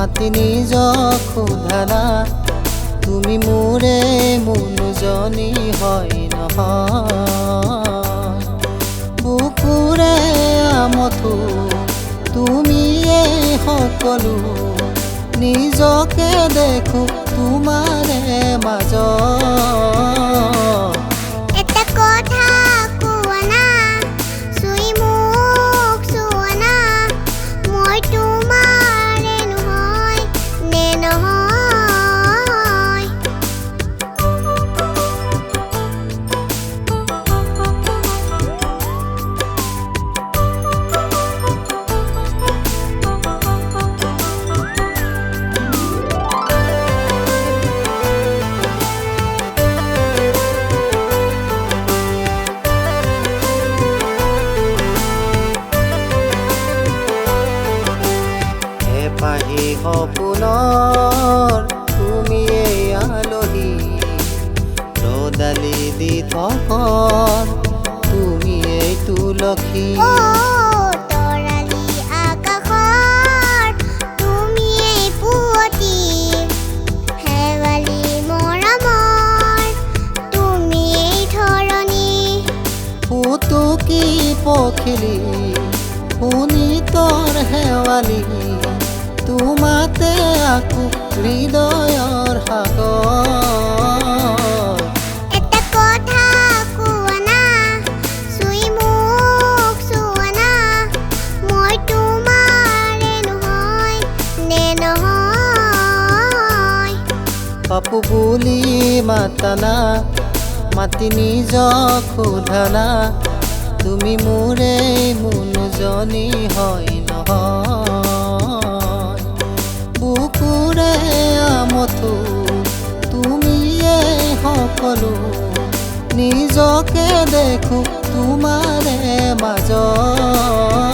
মাতি নিজক সোধানা তুমি মোৰে মনোজনী হয় নহয় বুকুৰে আমঠু তুমিয়েই সকলো নিজকে দেখো তোমাৰে মাজত এটা কথা কোৱা না চুই মোক চোৱা না মই তোমাৰে নহয় নে নহয় পাহি সপোনৰ তুমিয়েই আলহী ৰদালি দি থকৰ তুমিয়েই তুলসী তৰালি আকাশৰ তুমিয়েই পুৱতি শেৱালি মৰমৰ তুমিয়েই ধৰণী পুতুকি পখিলি শুনি তৰ শেৱালি তোমাতে আকো হৃদয়ৰ সাগৰ এটা কথা কোৱা না চুই মোক চোৱা না মই তোমাৰে নহয় নে নহয় পাপু বুলি মাতানা মাতি নিজক সোধানা তুমি মোৰে মনোজনী হয় নহয় বুকুৰে আমঠু তুমিয়েই সকলো নিজকে দেখো তোমাৰে মাজত